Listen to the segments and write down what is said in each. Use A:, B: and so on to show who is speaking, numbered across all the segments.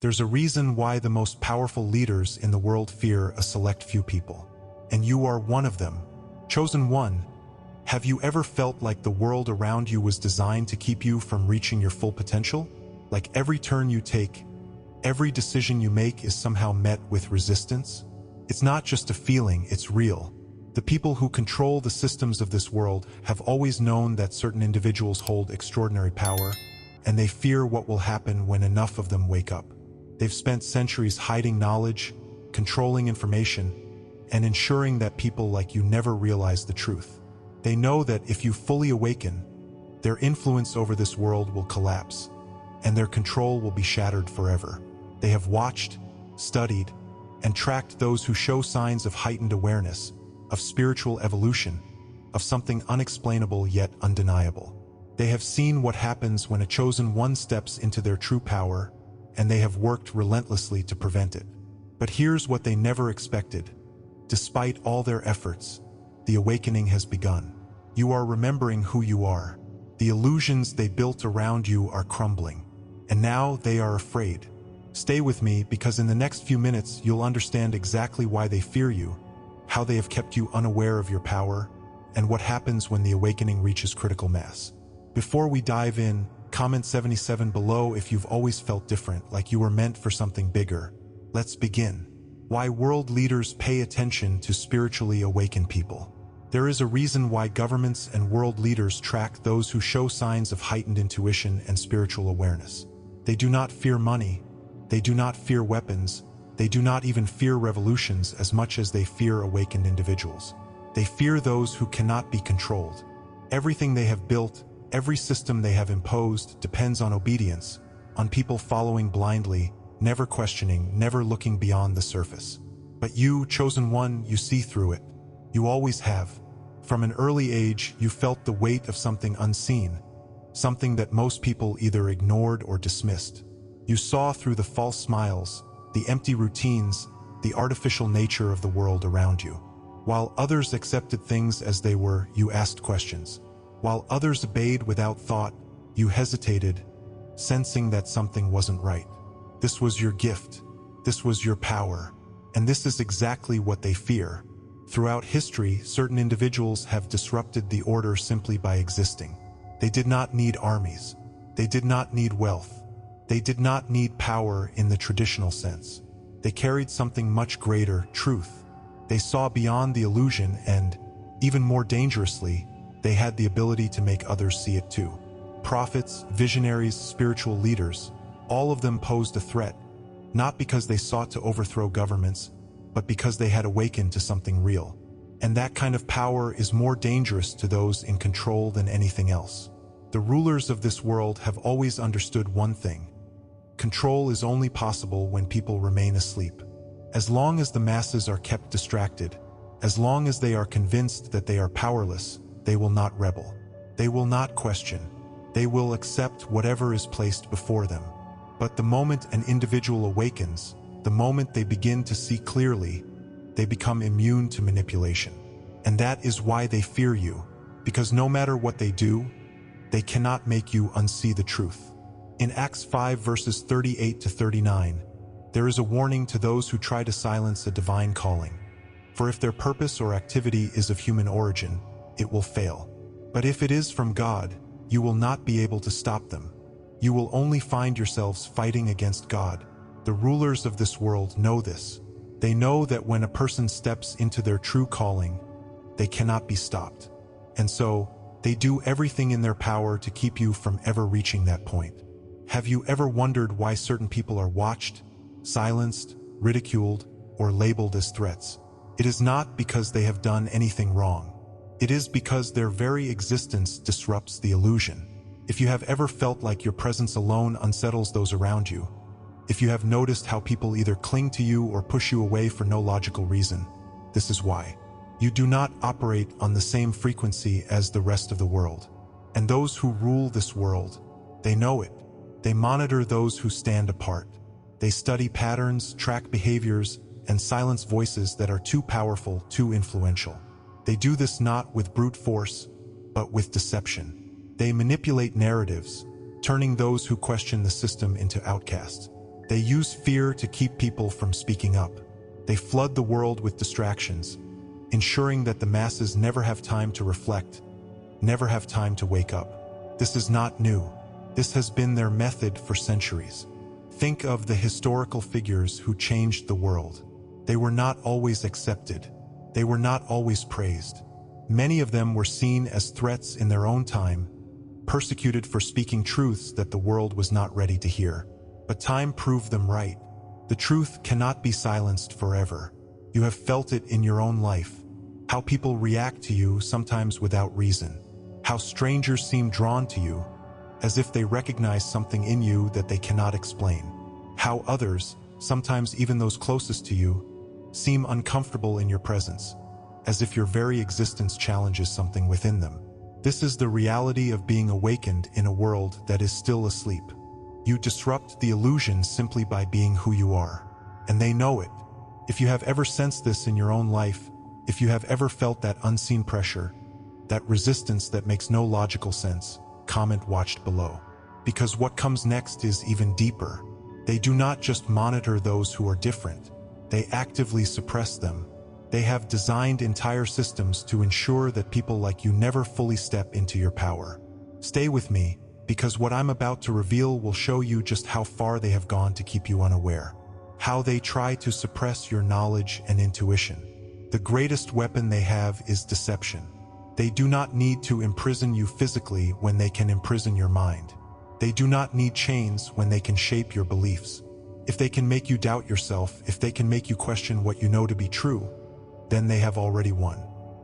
A: There's a reason why the most powerful leaders in the world fear a select few people. And you are one of them. Chosen one. Have you ever felt like the world around you was designed to keep you from reaching your full potential? Like every turn you take, every decision you make is somehow met with resistance? It's not just a feeling, it's real. The people who control the systems of this world have always known that certain individuals hold extraordinary power, and they fear what will happen when enough of them wake up. They've spent centuries hiding knowledge, controlling information, and ensuring that people like you never realize the truth. They know that if you fully awaken, their influence over this world will collapse, and their control will be shattered forever. They have watched, studied, and tracked those who show signs of heightened awareness, of spiritual evolution, of something unexplainable yet undeniable. They have seen what happens when a chosen one steps into their true power, and they have worked relentlessly to prevent it. But here's what they never expected. Despite all their efforts, the awakening has begun. You are remembering who you are. The illusions they built around you are crumbling, and now they are afraid. Stay with me, because in the next few minutes you'll understand exactly why they fear you, how they have kept you unaware of your power, and what happens when the awakening reaches critical mass. Before we dive in, comment 77 below if you've always felt different, like you were meant for something bigger. Let's begin. Why world leaders pay attention to spiritually awakened people. There is a reason why governments and world leaders track those who show signs of heightened intuition and spiritual awareness. They do not fear money. They do not fear weapons. They do not even fear revolutions as much as they fear awakened individuals. They fear those who cannot be controlled. Everything they have built, every system they have imposed depends on obedience, on people following blindly, never questioning, never looking beyond the surface. But you, chosen one, you see through it. You always have. From an early age, you felt the weight of something unseen, something that most people either ignored or dismissed. You saw through the false smiles, the empty routines, the artificial nature of the world around you. While others accepted things as they were, you asked questions. While others obeyed without thought, you hesitated, sensing that something wasn't right. This was your gift. This was your power. And this is exactly what they fear. Throughout history, certain individuals have disrupted the order simply by existing. They did not need armies. They did not need wealth. They did not need power in the traditional sense. They carried something much greater, truth. They saw beyond the illusion and, even more dangerously, they had the ability to make others see it too. Prophets, visionaries, spiritual leaders, all of them posed a threat, not because they sought to overthrow governments, but because they had awakened to something real. And that kind of power is more dangerous to those in control than anything else. The rulers of this world have always understood one thing. Control is only possible when people remain asleep. As long as the masses are kept distracted, as long as they are convinced that they are powerless, they will not rebel. They will not question. They will accept whatever is placed before them. But the moment an individual awakens, the moment they begin to see clearly, they become immune to manipulation. And that is why they fear you, because no matter what they do, they cannot make you unsee the truth. In Acts 5 verses 38 to 39, there is a warning to those who try to silence a divine calling. For if their purpose or activity is of human origin, it will fail. But if it is from God, you will not be able to stop them. You will only find yourselves fighting against God. The rulers of this world know this. They know that when a person steps into their true calling, they cannot be stopped. And so, they do everything in their power to keep you from ever reaching that point. Have you ever wondered why certain people are watched, silenced, ridiculed, or labeled as threats? It is not because they have done anything wrong. It is because their very existence disrupts the illusion. If you have ever felt like your presence alone unsettles those around you, if you have noticed how people either cling to you or push you away for no logical reason, this is why. You do not operate on the same frequency as the rest of the world. And those who rule this world, they know it. They monitor those who stand apart. They study patterns, track behaviors, and silence voices that are too powerful, too influential. They do this not with brute force, but with deception. They manipulate narratives, turning those who question the system into outcasts. They use fear to keep people from speaking up. They flood the world with distractions, ensuring that the masses never have time to reflect, never have time to wake up. This is not new. This has been their method for centuries. Think of the historical figures who changed the world. They were not always accepted. They were not always praised. Many of them were seen as threats in their own time, persecuted for speaking truths that the world was not ready to hear. But time proved them right. The truth cannot be silenced forever. You have felt it in your own life. How people react to you, sometimes without reason. How strangers seem drawn to you, as if they recognize something in you that they cannot explain. How others, sometimes even those closest to you, seem uncomfortable in your presence, as if your very existence challenges something within them. This is the reality of being awakened in a world that is still asleep. You disrupt the illusion simply by being who you are, and they know it. If you have ever sensed this in your own life, if you have ever felt that unseen pressure, that resistance that makes no logical sense, comment watched below. Because what comes next is even deeper. They do not just monitor those who are different. They actively suppress them. They have designed entire systems to ensure that people like you never fully step into your power. Stay with me, because what I'm about to reveal will show you just how far they have gone to keep you unaware. How they try to suppress your knowledge and intuition. The greatest weapon they have is deception. They do not need to imprison you physically when they can imprison your mind. They do not need chains when they can shape your beliefs. If they can make you doubt yourself, if they can make you question what you know to be true, then they have already won.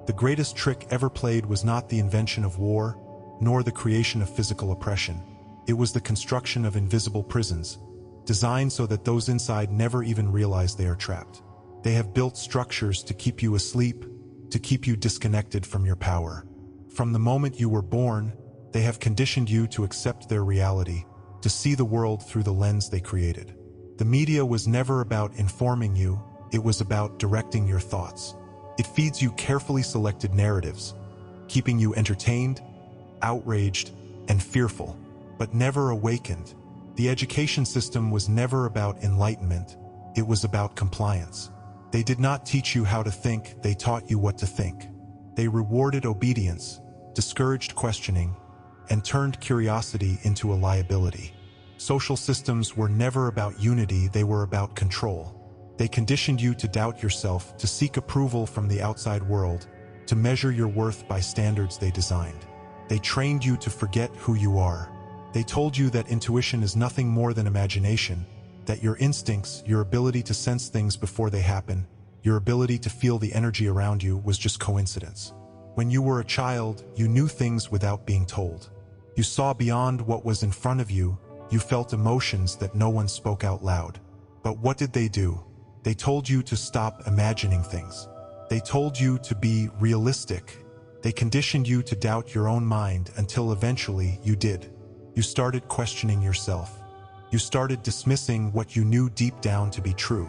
A: The greatest trick ever played was not the invention of war, nor the creation of physical oppression. It was the construction of invisible prisons, designed so that those inside never even realize they are trapped. They have built structures to keep you asleep, to keep you disconnected from your power. From the moment you were born, they have conditioned you to accept their reality, to see the world through the lens they created. The media was never about informing you, it was about directing your thoughts. It feeds you carefully selected narratives, keeping you entertained, outraged, and fearful, but never awakened. The education system was never about enlightenment, it was about compliance. They did not teach you how to think, they taught you what to think. They rewarded obedience, discouraged questioning, and turned curiosity into a liability. Social systems were never about unity, they were about control. They conditioned you to doubt yourself, to seek approval from the outside world, to measure your worth by standards they designed. They trained you to forget who you are. They told you that intuition is nothing more than imagination, that your instincts, your ability to sense things before they happen, your ability to feel the energy around you was just coincidence. When you were a child, you knew things without being told. You saw beyond what was in front of you, you felt emotions that no one spoke out loud. But what did they do? They told you to stop imagining things. They told you to be realistic. They conditioned you to doubt your own mind until eventually you did. You started questioning yourself. You started dismissing what you knew deep down to be true.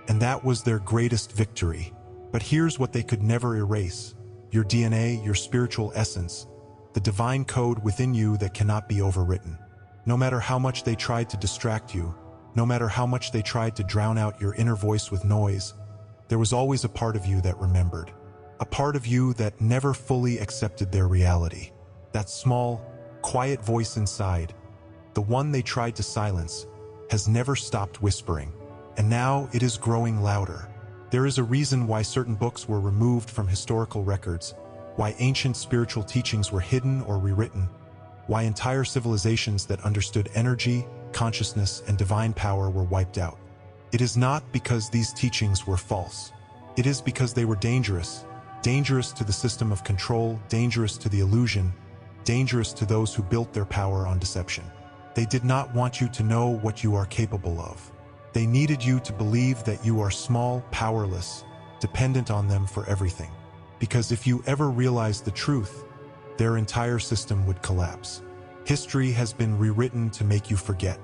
A: And that was their greatest victory. But here's what they could never erase: your DNA, your spiritual essence, the divine code within you that cannot be overwritten. No matter how much they tried to distract you, no matter how much they tried to drown out your inner voice with noise, there was always a part of you that remembered. A part of you that never fully accepted their reality. That small, quiet voice inside, the one they tried to silence, has never stopped whispering. And now it is growing louder. There is a reason why certain books were removed from historical records, why ancient spiritual teachings were hidden or rewritten, why entire civilizations that understood energy, consciousness, and divine power were wiped out. It is not because these teachings were false. It is because they were dangerous. Dangerous to the system of control, dangerous to the illusion, dangerous to those who built their power on deception. They did not want you to know what you are capable of. They needed you to believe that you are small, powerless, dependent on them for everything. Because if you ever realized the truth, their entire system would collapse. History has been rewritten to make you forget.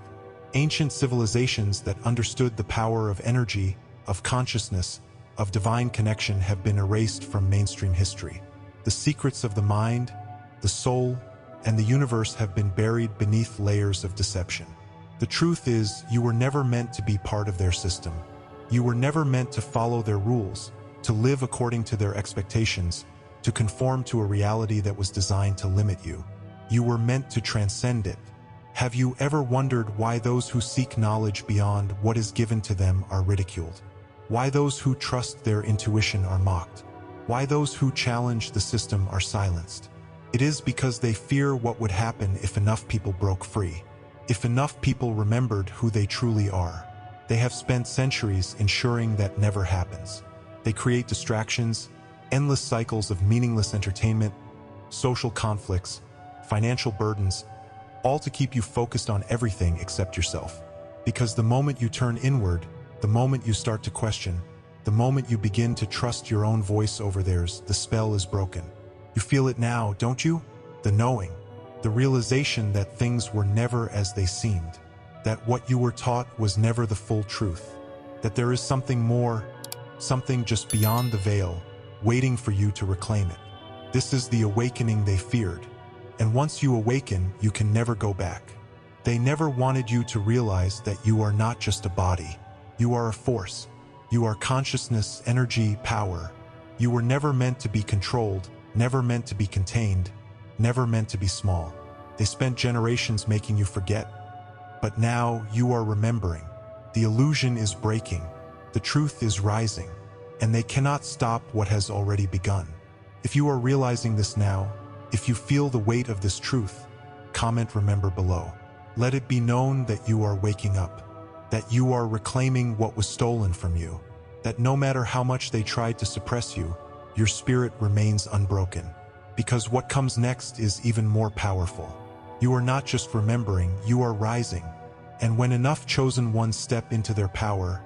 A: Ancient civilizations that understood the power of energy, of consciousness, of divine connection have been erased from mainstream history. The secrets of the mind, the soul, and the universe have been buried beneath layers of deception. The truth is, you were never meant to be part of their system. You were never meant to follow their rules, to live according to their expectations, to conform to a reality that was designed to limit you. You were meant to transcend it. Have you ever wondered why those who seek knowledge beyond what is given to them are ridiculed? Why those who trust their intuition are mocked? Why those who challenge the system are silenced? It is because they fear what would happen if enough people broke free. If enough people remembered who they truly are. They have spent centuries ensuring that never happens. They create distractions, endless cycles of meaningless entertainment, social conflicts, financial burdens, all to keep you focused on everything except yourself. Because the moment you turn inward, the moment you start to question, the moment you begin to trust your own voice over theirs, the spell is broken. You feel it now, don't you? The knowing, the realization that things were never as they seemed, that what you were taught was never the full truth, that there is something more, something just beyond the veil, waiting for you to reclaim it. This is the awakening they feared. And once you awaken, you can never go back. They never wanted you to realize that you are not just a body. You are a force. You are consciousness, energy, power. You were never meant to be controlled, never meant to be contained, never meant to be small. They spent generations making you forget. But now you are remembering. The illusion is breaking. The truth is rising. And they cannot stop what has already begun. If you are realizing this now, if you feel the weight of this truth, comment "Remember" below. Let it be known that you are waking up, that you are reclaiming what was stolen from you, that no matter how much they tried to suppress you, your spirit remains unbroken. Because what comes next is even more powerful. You are not just remembering, you are rising. And when enough chosen ones step into their power,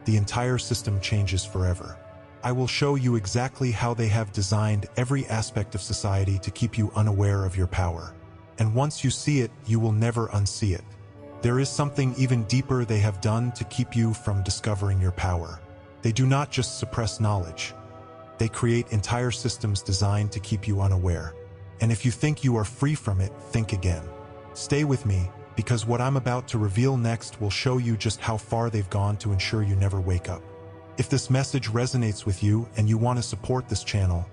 A: the entire system changes forever. I will show you exactly how they have designed every aspect of society to keep you unaware of your power. And once you see it, you will never unsee it. There is something even deeper they have done to keep you from discovering your power. They do not just suppress knowledge. They create entire systems designed to keep you unaware. And if you think you are free from it, think again. Stay with me, because what I'm about to reveal next will show you just how far they've gone to ensure you never wake up. If this message resonates with you and you want to support this channel,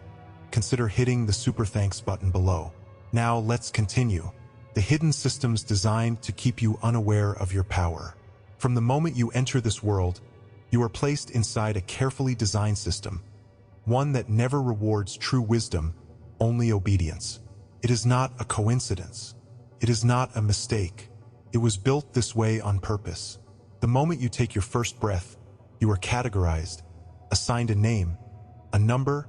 A: consider hitting the super thanks button below. Now let's continue. The hidden systems designed to keep you unaware of your power. From the moment you enter this world, you are placed inside a carefully designed system, one that never rewards true wisdom, only obedience. It is not a coincidence. It is not a mistake. It was built this way on purpose. The moment you take your first breath, you are categorized, assigned a name, a number,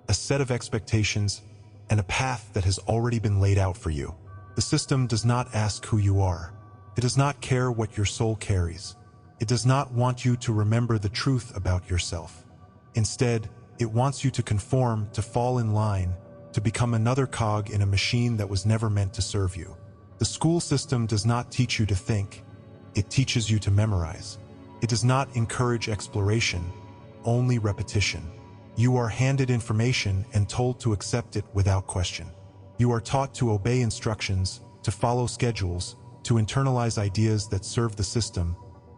A: a set of expectations, and a path that has already been laid out for you. The system does not ask who you are. It does not care what your soul carries. It does not want you to remember the truth about yourself. Instead, it wants you to conform, to fall in line, to become another cog in a machine that was never meant to serve you. The school system does not teach you to think. It teaches you to memorize. It does not encourage exploration, only repetition. You are handed information and told to accept it without question. You are taught to obey instructions, to follow schedules, to internalize ideas that serve the system,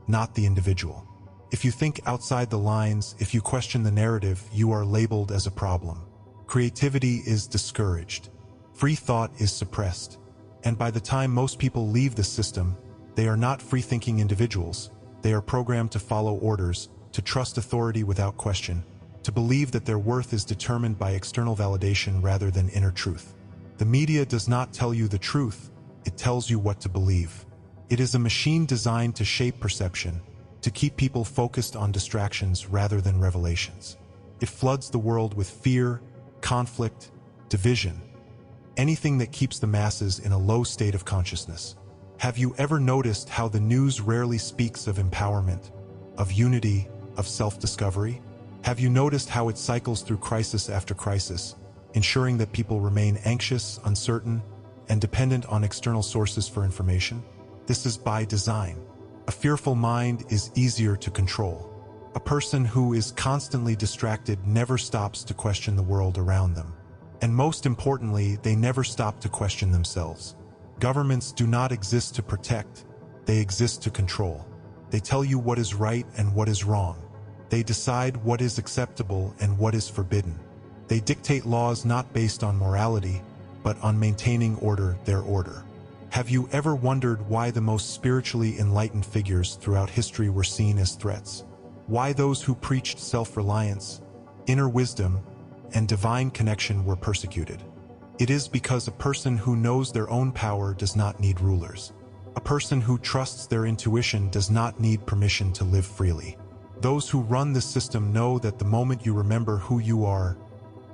A: not the individual. If you think outside the lines, if you question the narrative, you are labeled as a problem. Creativity is discouraged. Free thought is suppressed. And by the time most people leave the system, they are not free-thinking individuals. They are programmed to follow orders, to trust authority without question, to believe that their worth is determined by external validation rather than inner truth. The media does not tell you the truth, it tells you what to believe. It is a machine designed to shape perception, to keep people focused on distractions rather than revelations. It floods the world with fear, conflict, division, anything that keeps the masses in a low state of consciousness. Have you ever noticed how the news rarely speaks of empowerment, of unity, of self-discovery? Have you noticed how it cycles through crisis after crisis, ensuring that people remain anxious, uncertain, and dependent on external sources for information? This is by design. A fearful mind is easier to control. A person who is constantly distracted never stops to question the world around them. And most importantly, they never stop to question themselves. Governments do not exist to protect, They exist to control. They tell you what is right and what is wrong. They decide what is acceptable and what is forbidden. They dictate laws not based on morality, but on maintaining order, their order. Have you ever wondered why the most spiritually enlightened figures throughout history were seen as threats? Why those who preached self-reliance, inner wisdom, and divine connection were persecuted? It is because a person who knows their own power does not need rulers. A person who trusts their intuition does not need permission to live freely. Those who run this system know that the moment you remember who you are,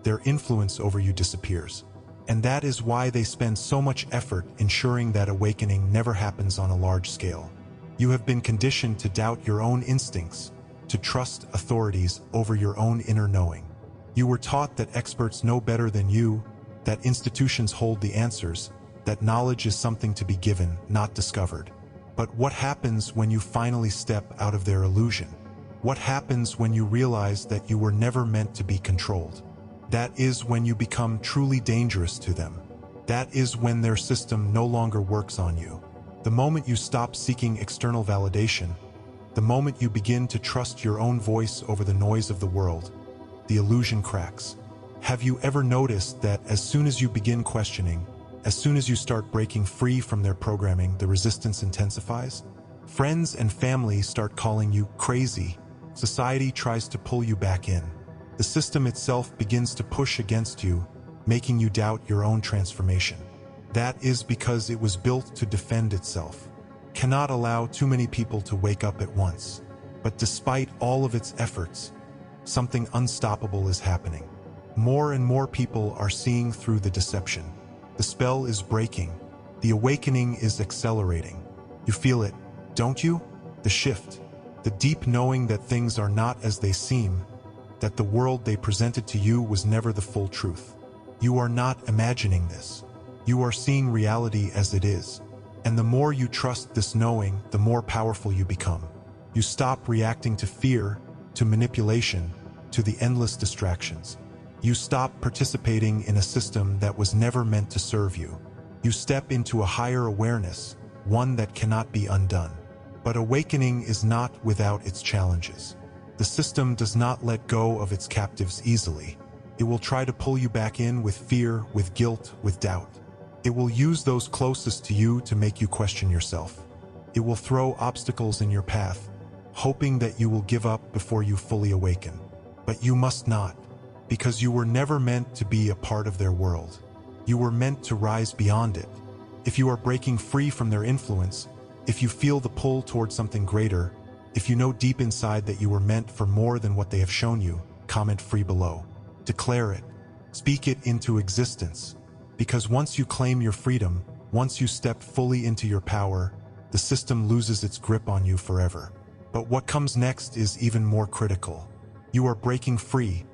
A: their influence over you disappears. And that is why they spend so much effort ensuring that awakening never happens on a large scale. You have been conditioned to doubt your own instincts, to trust authorities over your own inner knowing. You were taught that experts know better than you, that institutions hold the answers, that knowledge is something to be given, not discovered. But what happens when you finally step out of their illusion? What happens when you realize that you were never meant to be controlled? That is when you become truly dangerous to them. That is when their system no longer works on you. The moment you stop seeking external validation, the moment you begin to trust your own voice over the noise of the world, the illusion cracks. Have you ever noticed that as soon as you begin questioning, as soon as you start breaking free from their programming, the resistance intensifies? Friends and family start calling you crazy. Society tries to pull you back in. The system itself begins to push against you, making you doubt your own transformation. That is because it was built to defend itself. Cannot allow too many people to wake up at once. But despite all of its efforts, something unstoppable is happening. More and more people are seeing through the deception. The spell is breaking. The awakening is accelerating. You feel it, don't you? The shift. The deep knowing that things are not as they seem, that the world they presented to you was never the full truth. You are not imagining this. You are seeing reality as it is. And the more you trust this knowing, the more powerful you become. You stop reacting to fear, to manipulation, to the endless distractions. You stop participating in a system that was never meant to serve you. You step into a higher awareness, one that cannot be undone. But awakening is not without its challenges. The system does not let go of its captives easily. It will try to pull you back in with fear, with guilt, with doubt. It will use those closest to you to make you question yourself. It will throw obstacles in your path, hoping that you will give up before you fully awaken. But you must not, because you were never meant to be a part of their world. You were meant to rise beyond it. If you are breaking free from their influence, if you feel the pull towards something greater, if you know deep inside that you were meant for more than what they have shown you, comment free below. Declare it. Speak it into existence. Because once you claim your freedom, once you step fully into your power, the system loses its grip on you forever. But what comes next is even more critical. You are breaking free,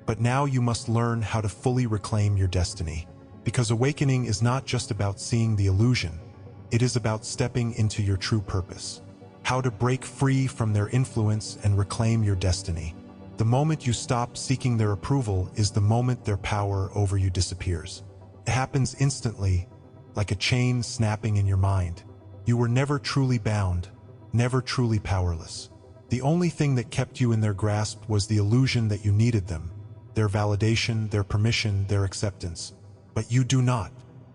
A: but now you must learn how to fully reclaim your destiny. Because awakening is not just about seeing the illusion, it is about stepping into your true purpose. How to break free from their influence and reclaim your destiny. The moment you stop seeking their approval is the moment their power over you disappears. It happens instantly, like a chain snapping in your mind. You were never truly bound, never truly powerless. The only thing that kept you in their grasp was the illusion that you needed them, their validation, their permission, their acceptance. But you do not.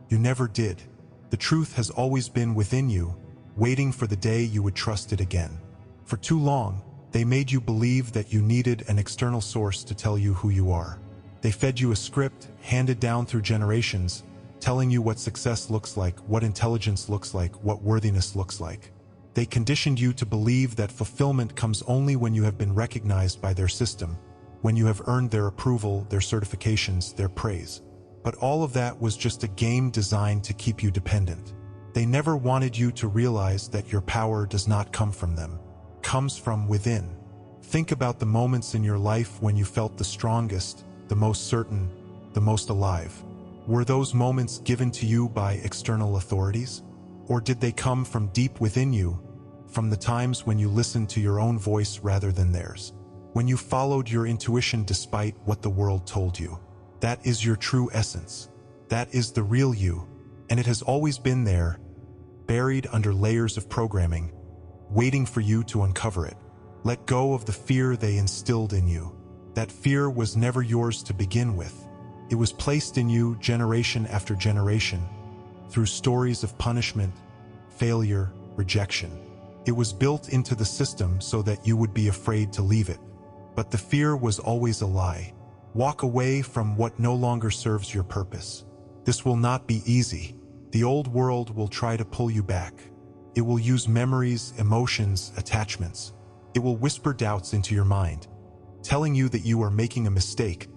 A: You never did. The truth has always been within you, waiting for the day you would trust it again. For too long, they made you believe that you needed an external source to tell you who you are. They fed you a script handed down through generations, telling you what success looks like, what intelligence looks like, what worthiness looks like. They conditioned you to believe that fulfillment comes only when you have been recognized by their system, when you have earned their approval, their certifications, their praise. But all of that was just a game designed to keep you dependent. They never wanted you to realize that your power does not come from them, comes from within. Think about the moments in your life when you felt the strongest, the most certain, the most alive. Were those moments given to you by external authorities? Or did they come from deep within you, from the times when you listened to your own voice rather than theirs? When you followed your intuition despite what the world told you? That is your true essence. That is the real you, and it has always been there, buried under layers of programming, waiting for you to uncover it. Let go of the fear they instilled in you. That fear was never yours to begin with. It was placed in you generation after generation, through stories of punishment, failure, rejection. It was built into the system so that you would be afraid to leave it. But the fear was always a lie. Walk away from what no longer serves your purpose. This will not be easy. The old world will try to pull you back. It will use memories, emotions, attachments. It will whisper doubts into your mind, telling you that you are making a mistake,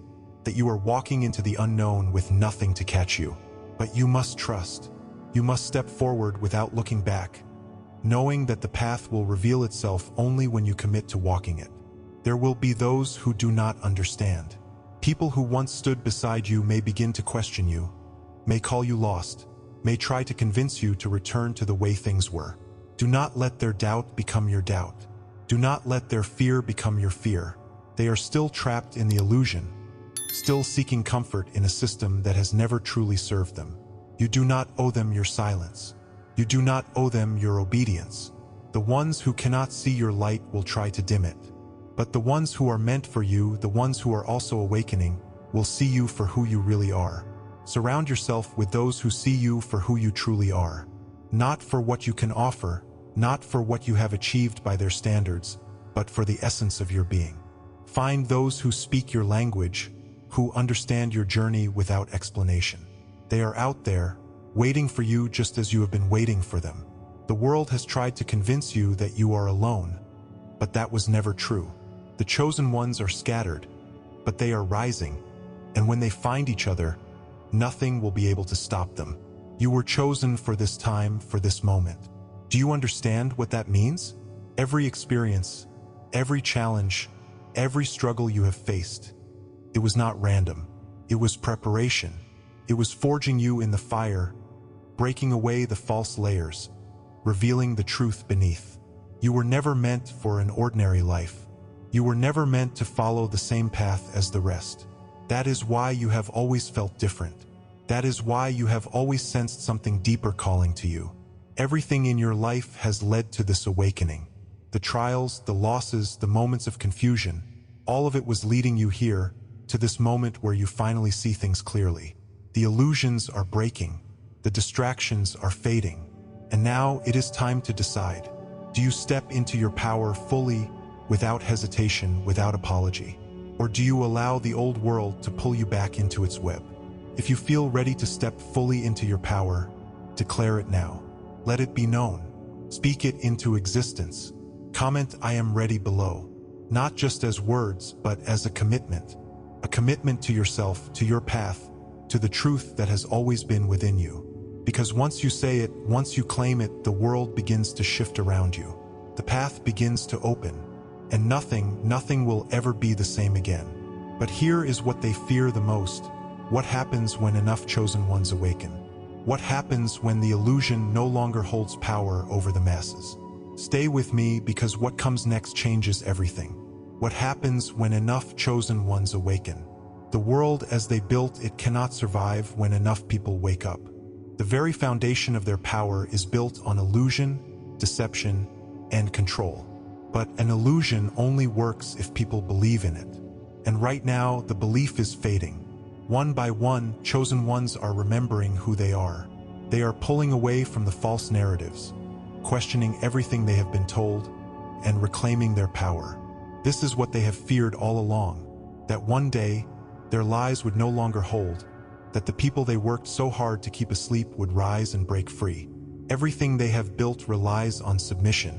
A: that you are walking into the unknown with nothing to catch you. But you must trust. You must step forward without looking back, knowing that the path will reveal itself only when you commit to walking it. There will be those who do not understand. People who once stood beside you may begin to question you, may call you lost, may try to convince you to return to the way things were. Do not let their doubt become your doubt. Do not let their fear become your fear. They are still trapped in the illusion, still seeking comfort in a system that has never truly served them. You do not owe them your silence. You do not owe them your obedience. The ones who cannot see your light will try to dim it. But the ones who are meant for you, the ones who are also awakening, will see you for who you really are. Surround yourself with those who see you for who you truly are. Not for what you can offer, not for what you have achieved by their standards, but for the essence of your being. Find those who speak your language, who understand your journey without explanation. They are out there, waiting for you just as you have been waiting for them. The world has tried to convince you that you are alone, but that was never true. The chosen ones are scattered, but they are rising, and when they find each other, nothing will be able to stop them. You were chosen for this time, for this moment. Do you understand what that means? Every experience, every challenge, every struggle you have faced, it was not random. It was preparation. It was forging you in the fire, breaking away the false layers, revealing the truth beneath. You were never meant for an ordinary life. You were never meant to follow the same path as the rest. That is why you have always felt different. That is why you have always sensed something deeper calling to you. Everything in your life has led to this awakening. The trials, the losses, the moments of confusion, all of it was leading you here, to this moment where you finally see things clearly. The illusions are breaking, the distractions are fading, and now it is time to decide. Do you step into your power fully, without hesitation, without apology? Or do you allow the old world to pull you back into its web? If you feel ready to step fully into your power, declare it now. Let it be known. Speak it into existence. Comment "I am ready" below, not just as words, but as a commitment to yourself, to your path, to the truth that has always been within you. Because once you say it, once you claim it, the world begins to shift around you. The path begins to open, and nothing will ever be the same again. But here is what they fear the most. What happens when enough chosen ones awaken? What happens when the illusion no longer holds power over the masses? Stay with me, because what comes next changes everything. What happens when enough chosen ones awaken? The world as they built it cannot survive when enough people wake up. The very foundation of their power is built on illusion, deception, and control. But an illusion only works if people believe in it. And right now, the belief is fading. One by one, chosen ones are remembering who they are. They are pulling away from the false narratives, questioning everything they have been told, and reclaiming their power. This is what they have feared all along, that one day, their lies would no longer hold, that the people they worked so hard to keep asleep would rise and break free. Everything they have built relies on submission.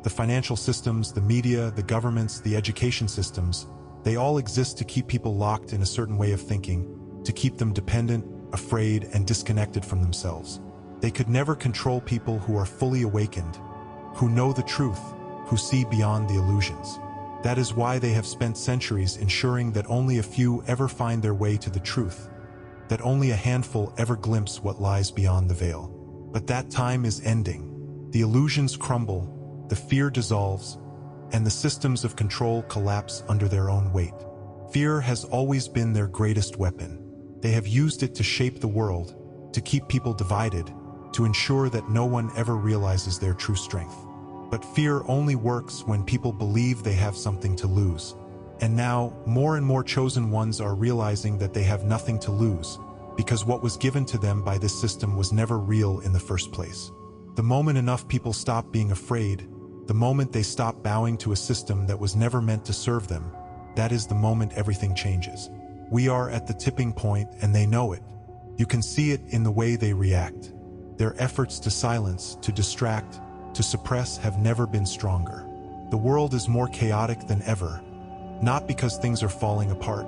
A: The financial systems, the media, the governments, the education systems, they all exist to keep people locked in a certain way of thinking, to keep them dependent, afraid, and disconnected from themselves. They could never control people who are fully awakened, who know the truth, who see beyond the illusions. That is why they have spent centuries ensuring that only a few ever find their way to the truth, that only a handful ever glimpse what lies beyond the veil. But that time is ending. The illusions crumble, the fear dissolves, and the systems of control collapse under their own weight. Fear has always been their greatest weapon. They have used it to shape the world, to keep people divided, to ensure that no one ever realizes their true strength. But fear only works when people believe they have something to lose. And now, more and more chosen ones are realizing that they have nothing to lose, because what was given to them by this system was never real in the first place. The moment enough people stop being afraid, the moment they stop bowing to a system that was never meant to serve them, that is the moment everything changes. We are at the tipping point, and they know it. You can see it in the way they react. Their efforts to silence, to distract, to suppress have never been stronger. The world is more chaotic than ever, not because things are falling apart,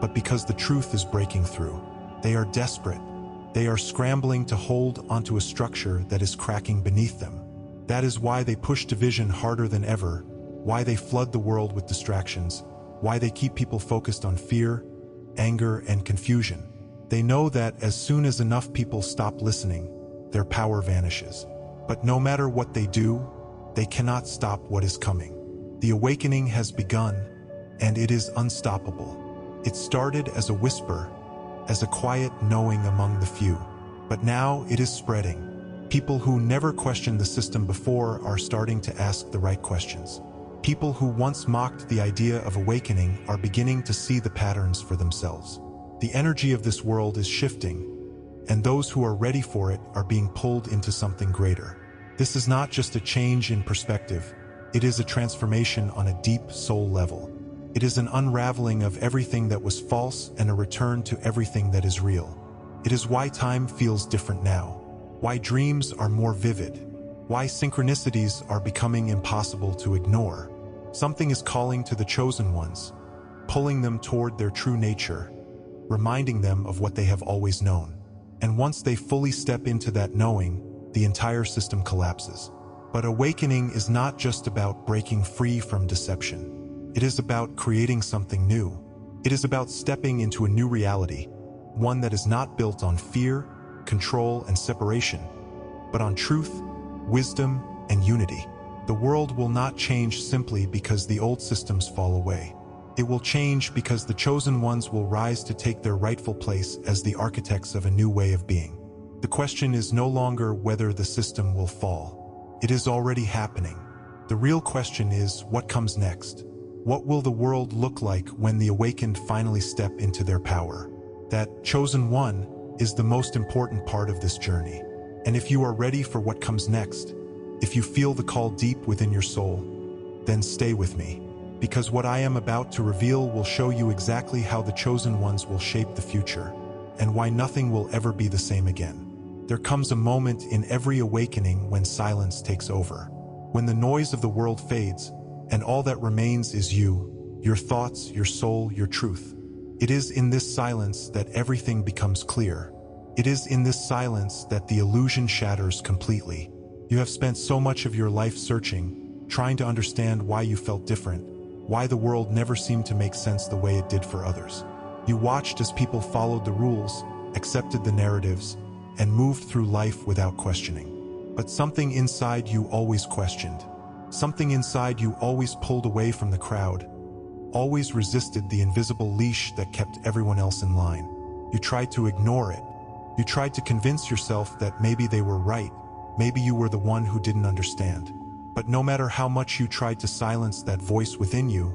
A: but because the truth is breaking through. They are desperate. They are scrambling to hold onto a structure that is cracking beneath them. That is why they push division harder than ever, why they flood the world with distractions, why they keep people focused on fear, anger, and confusion. They know that as soon as enough people stop listening, their power vanishes. But no matter what they do, they cannot stop what is coming. The awakening has begun, and it is unstoppable. It started as a whisper, as a quiet knowing among the few. But now it is spreading. People who never questioned the system before are starting to ask the right questions. People who once mocked the idea of awakening are beginning to see the patterns for themselves. The energy of this world is shifting, and those who are ready for it are being pulled into something greater. This is not just a change in perspective, it is a transformation on a deep soul level. It is an unraveling of everything that was false and a return to everything that is real. It is why time feels different now, why dreams are more vivid, why synchronicities are becoming impossible to ignore. Something is calling to the chosen ones, pulling them toward their true nature, reminding them of what they have always known. And once they fully step into that knowing, the entire system collapses. But awakening is not just about breaking free from deception. It is about creating something new. It is about stepping into a new reality, one that is not built on fear, control, and separation, but on truth, wisdom, and unity. The world will not change simply because the old systems fall away. It will change because the chosen ones will rise to take their rightful place as the architects of a new way of being. The question is no longer whether the system will fall. It is already happening. The real question is what comes next. What will the world look like when the awakened finally step into their power? That chosen one is the most important part of this journey. And if you are ready for what comes next, if you feel the call deep within your soul, then stay with me. Because what I am about to reveal will show you exactly how the chosen ones will shape the future, and why nothing will ever be the same again. There comes a moment in every awakening when silence takes over, when the noise of the world fades, and all that remains is you, your thoughts, your soul, your truth. It is in this silence that everything becomes clear. It is in this silence that the illusion shatters completely. You have spent so much of your life searching, trying to understand why you felt different, why the world never seemed to make sense the way it did for others. You watched as people followed the rules, accepted the narratives, and moved through life without questioning. But something inside you always questioned. Something inside you always pulled away from the crowd, always resisted the invisible leash that kept everyone else in line. You tried to ignore it. You tried to convince yourself that maybe they were right, maybe you were the one who didn't understand. But no matter how much you tried to silence that voice within you,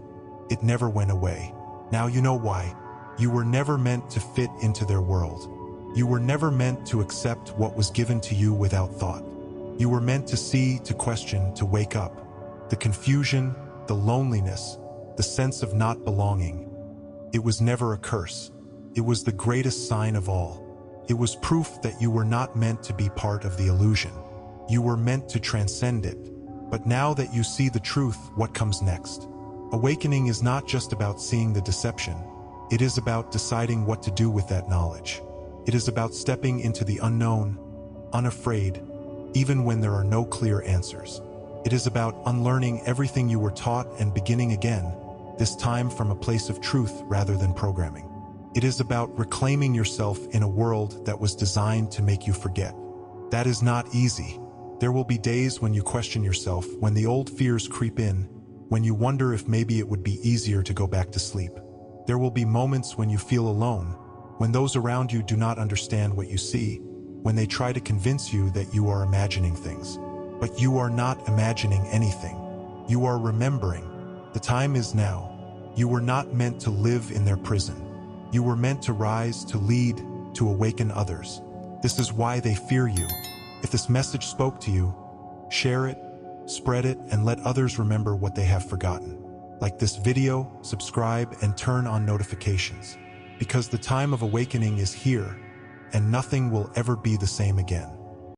A: it never went away. Now you know why. You were never meant to fit into their world. You were never meant to accept what was given to you without thought. You were meant to see, to question, to wake up. The confusion, the loneliness, the sense of not belonging. It was never a curse. It was the greatest sign of all. It was proof that you were not meant to be part of the illusion. You were meant to transcend it. But now that you see the truth, what comes next? Awakening is not just about seeing the deception. It is about deciding what to do with that knowledge. It is about stepping into the unknown, unafraid, even when there are no clear answers. It is about unlearning everything you were taught and beginning again, this time from a place of truth rather than programming. It is about reclaiming yourself in a world that was designed to make you forget. That is not easy. There will be days when you question yourself, when the old fears creep in, when you wonder if maybe it would be easier to go back to sleep. There will be moments when you feel alone, when those around you do not understand what you see, when they try to convince you that you are imagining things. But you are not imagining anything. You are remembering. The time is now. You were not meant to live in their prison. You were meant to rise, to lead, to awaken others. This is why they fear you. If this message spoke to you, share it, spread it, and let others remember what they have forgotten. Like this video, subscribe, and turn on notifications. Because the time of awakening is here, and nothing will ever be the same again.